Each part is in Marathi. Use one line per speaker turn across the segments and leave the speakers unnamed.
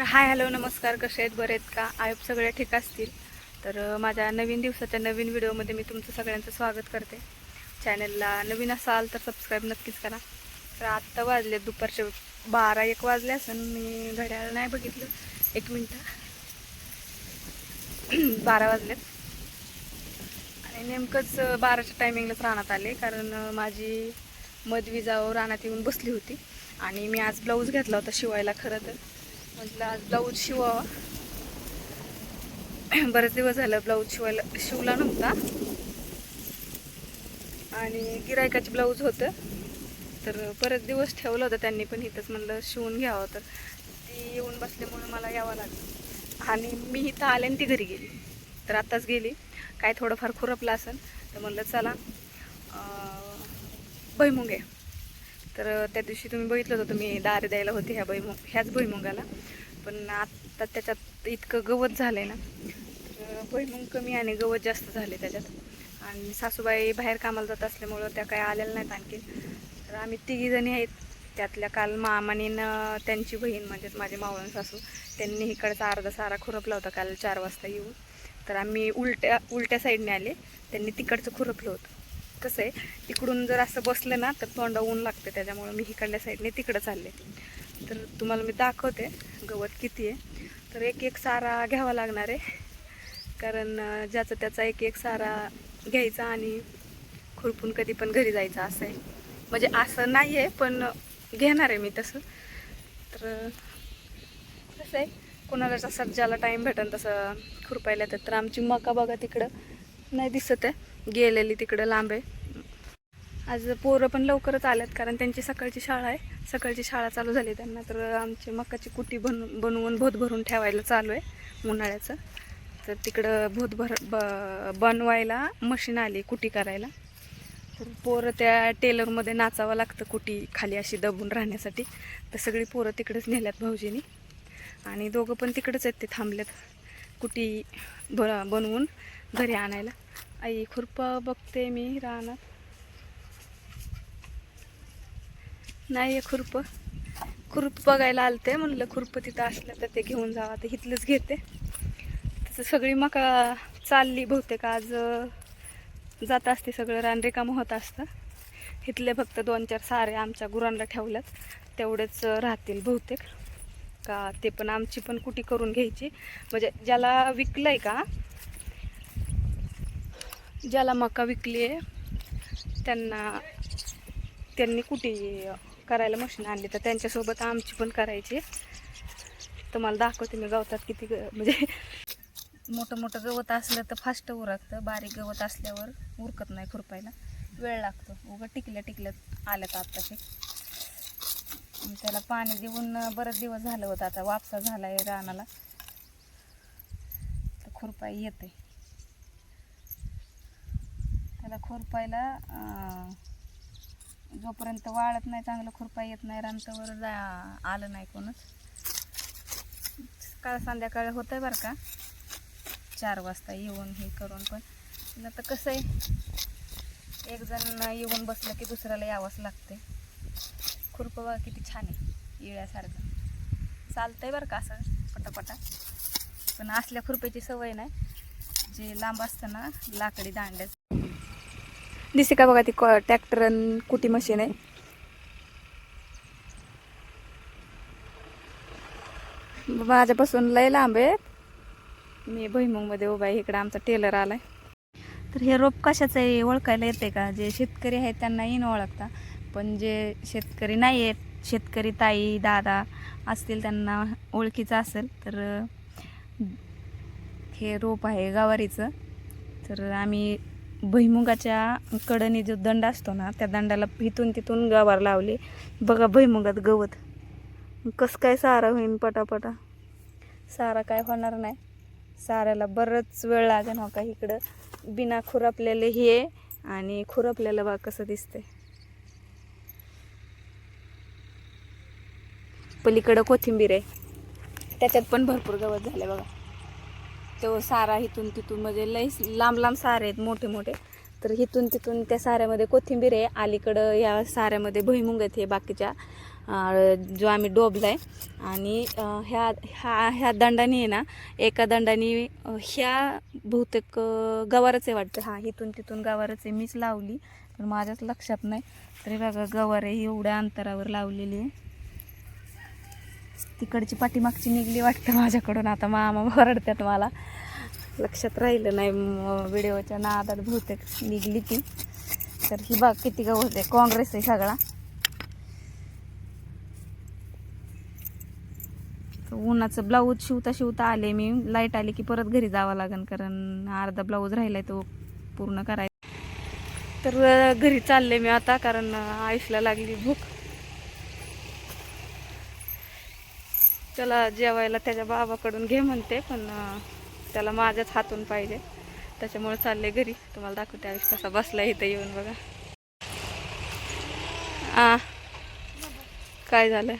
हाय हॅलो नमस्कार, कसे आहेत, बरे आहेत का? आय होप सगळे ठीक असतील. तर माझ्या नवीन दिवसाच्या नवीन व्हिडिओमध्ये मी तुमचं सगळ्यांचं स्वागत करते. चॅनलला नवीन असाल तर सबस्क्राईब नक्कीच करा. तर आत्ता वाजले दुपारचे 12-1 वाजले असेल. मी घड्याळ नाही बघितलं, 1 मिनटं. 12 वाजलेत आणि नेमकंच 12च्या टायमिंगलाच रानात आले, कारण माझी मधवी जाऊ रानात येऊन बसली होती आणि मी आज ब्लाऊज घेतला होता शिवायला. खरं तर म्हटलं आज ब्लाऊज शिवावा. बरेच दिवस झालं ब्लाऊज शिवला नव्हता आणि गिरायकाचे ब्लाऊज होतं, तर बरेच दिवस ठेवलं होतं त्यांनी, पण इथंच म्हणलं शिवून घ्यावं. तर ती येऊन बसल्यामुळे मला यावं लागलं आणि मी इथं आले आणि ती घरी गेली. तर आत्ताच गेली, काय थोडंफार खुरपलं असेल तर म्हणलं चला भुईमुंग. तर त्या दिवशी तुम्ही बघितलं होतं मी दारे द्यायला होते ह्याच भुईमुंगाला, पण आत्ता त्याच्यात इतकं गवत झालं आहे ना, तर भुईमुंग कमी आणि गवत जास्त झाले त्याच्यात. आणि सासूबाई बाहेर कामाला जात असल्यामुळं त्या काही आलेल्या नाहीत आणखी. तर आम्ही 3 जणी आहेत. त्यातल्या काल मामानीनं त्यांची बहीण म्हणजेच माझी मावळण सासू, त्यांनी इकडचा अर्धा सारा खुरपला होता काल 4 वाजता येऊन. तर आम्ही उलट्या साईडने आले, त्यांनी तिकडचं खुरपलं होतं. कसं आहे, तिकडून जर असं बसलं ना तर तोंडा ऊन लागते, त्याच्यामुळं मी इकडल्या साईडने तिकडं चालले. तर तुम्हाला मी दाखवते गवत किती आहे. तर एक सारा घ्यावा लागणार आहे, कारण ज्याचा त्याचा एक सारा घ्यायचा आणि खुरपून कधी पण घरी जायचं असं आहे. म्हणजे असं नाही आहे, पण घेणार आहे मी तसं. तर कसं आहे, कोणाला जसं ज्याला टाईम भेटेल तसं खुरपायला येतात. तर आमची मका बघा तिकडं नाही दिसत आहे, गेलेली तिकडं लांब आहे. आज पोरं पण लवकरच आल्यात, कारण त्यांची सकाळची शाळा आहे, सकाळची शाळा चालू झाली त्यांना. तर आमची मकाची कुटी बनवून भोत भरून ठेवायला चालू आहे उन्हाळ्याचं. तर तिकडं बनवायला मशीन आली कुटी करायला. तर पोरं त्या टेलरमध्ये नाचावं लागतं कुटी खाली अशी दबून राहण्यासाठी. तर सगळी पोरं तिकडेच नेल्यात भाऊजीनी, आणि दोघं पण तिकडेच आहेत, ते थांबलेत कुटी बनवून घरी आणायला. आई खुरपा बघते मी रानात, नाही खुरप बघायला आलते. म्हणलं खुरप तिथं असलं तर ते घेऊन जावं, तर इथलंच घेते. तसं सगळी मका चालली बहुतेक, आज जात असते, सगळं रान रिकामं होत असतं. इथले फक्त 2-4 सारे आमच्या गुरांना ठेवल्यात, तेवढेच राहतील बहुतेक. का ते पण आमची पण कुटी करून घ्यायची, म्हणजे ज्याला विकलंय का, ज्याला मका विकली आहे त्यांनी कुटी करायला मशीन आणली, तर त्यांच्यासोबत आमची पण करायची. तुम्हाला दाखवते मी गवतात किती म्हणजे मोठं गवत असलं तर फास्ट उरकतं, बारीक गवत असल्यावर उरकत नाही, खुरपायला वेळ लागतो. उगं टिकल्या आल्यात आत्ताशी. त्याला पाणी देऊन बरेच दिवस झालं होतं, आता वापसा झाला आहे रानाला, तर खुरपाई येते. त्याला खुरपायला जोपर्यंत वाळत नाही चांगलं खुरपाई येत नाही रानतावर आलं नाही कोणच. काल संध्याकाळ होतंय बरं का, 4 वाजता येऊन हे करून. पण आता कसं आहे, एक जण येऊन बसलं की दुसऱ्याला यावंच लागते. खुरपं बघा किती छान आहे, इळ्यासारखं चालतंय बरं का असं पटापटा. पण असल्या खुरप्याची सवय नाही, जे लांब असतं ना लाकडी दांड्याच. दिसे का बघा ती ट्रॅक्टर कुटी मशीन आहे. माझ्यापासून लय लांब आहे, मी भुईमुंगमध्ये उभा आहे. इकडं आमचा टेलर आलाय. तर हे रोप कशाचं आहे ओळखायला येते का? जे शेतकरी आहेत त्यांना येईन ओळखता, पण जे शेतकरी नाही आहेत, शेतकरी ताई दादा असतील त्यांना ओळखीचं असेल. तर हे रोप आहे गवारीचं. तर आम्ही भुईमुगाच्या कडनी जो दंड असतो ना, त्या दंडाला इथून तिथून गवार लावले. बघा भुईमुगात गवत कसं काय सारा होईन पटापटा. सारा काय होणार नाही, साऱ्याला बरंच वेळ लागेल. हो का, इकडं बिना खुरपलेले हे आणि खुरपलेलं बघा कसं दिसतंय. पलीकडं कोथिंबीर आहे, त्याच्यात पण भरपूर गवत झाले बघा. तो सारा इथून तिथून म्हणजे लई लांब सारे आहेत मोठे मोठे. तर इथून तिथून त्या साऱ्यामध्ये कोथिंबीर आहे, अलीकडं या साऱ्यामध्ये भुईमुंग आहेत हे बाकीच्या जो आम्ही डोबला आहे. आणि ह्या दंडाने आहे ना, एका दंडाने ह्या बहुतेक गवारच आहे वाटतं. हां, इथून तिथून गवारच आहे, मीच लावली पण माझ्याच लक्षात नाही. तरी बघा गवार आहे एवढ्या अंतरावर लावलेली आहे. तिकडची पाठीमागची निघली वाटतं माझ्याकडून. आता मामा ओरडतात मला, लक्षात राहिलं नाही व्हिडिओच्या नादात बहुतेक निघली ती. तर ही बाग किती गवत आहे, काँग्रेस आहे सगळा. उन्हाचं ब्लाऊज शिवता आले मी, लाईट आली की परत घरी जावं लागेल, कारण अर्धा ब्लाऊज राहिलाय तो पूर्ण करायचा. तर घरी चालले मी आता, कारण आयुषला लागली भूक. त्याला जेवायला त्याच्या बाबाकडून घे म्हणते, पण त्याला माझ्याच हातून पाहिजे, त्याच्यामुळे चालले घरी. तुम्हाला दाखवते आयुष कसा बसला इथं येऊन. बघा काय झालं,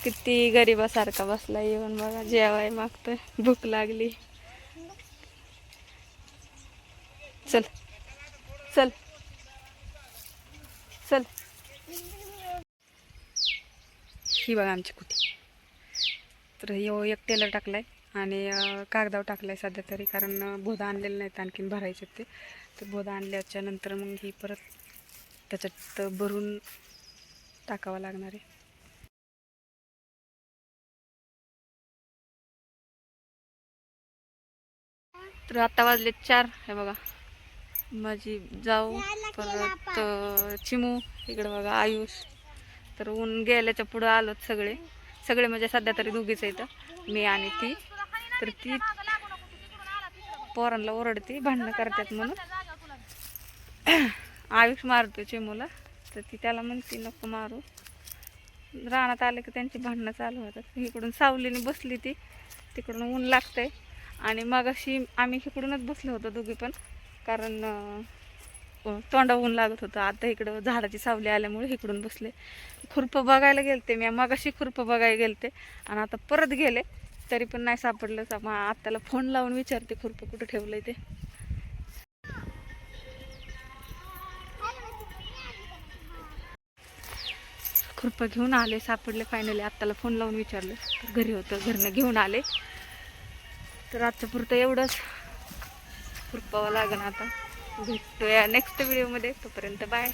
किती गरिबासारखा बसला येऊन. बघा जेवाय मागतोय, भूक लागली. चल चल चल. ही बघा आमची कुठी. तर यो एक टेलर टाकलाय आणि कागदाव टाकलाय सध्या तरी, कारण बोधा आणलेलं नाहीत, आणखीन भरायचे ते. तर बोधा आणल्याच्या नंतर मग ही परत त्याच्यात भरून टाकावं लागणार आहे. तर आता वाजले 4. हे बघा माझी जाऊ, परत चिमू, इकडे बघा आयुष. तर ऊन गेल्याच्या पुढं आलोत सगळे म्हणजे सध्या तरी दोघीच इथं, मी आणि ती. तर ती पोरांना ओरडती, भांडणं करतात म्हणून. आयुष मारतो चिमूला, तर ती त्याला म्हणते नको मारू. रानात आले की त्यांची भांडणं चालू होतात. इकडून सावलीने बसली ती, तिकडून ऊन लागतंय. आणि मग अशी आम्ही इकडूनच बसलो होतो दोघी पण, कारण तोंडा ऊन लागत होतं. आता इकडं झाडाची सावली आल्यामुळे इकडून बसले. खुरपं बघायला गेलते मी, मग अशी खुरपं बघायला गेलते आणि आता परत गेले, तरी पण नाही सापडलं. मग आत्याला फोन लावून विचारते खुरपं कुठं ठेवलंय ते. खुरपं घेऊन आले, सापडले फायनली. आत्याला फोन लावून विचारलं, घरी होतं, घरनं घेऊन आले. तर आजच्या पुरतं एवढंच. खुरपावं लागेल आता. भेटूया नेक्स्ट व्हिडिओमध्ये, तोपर्यंत बाय.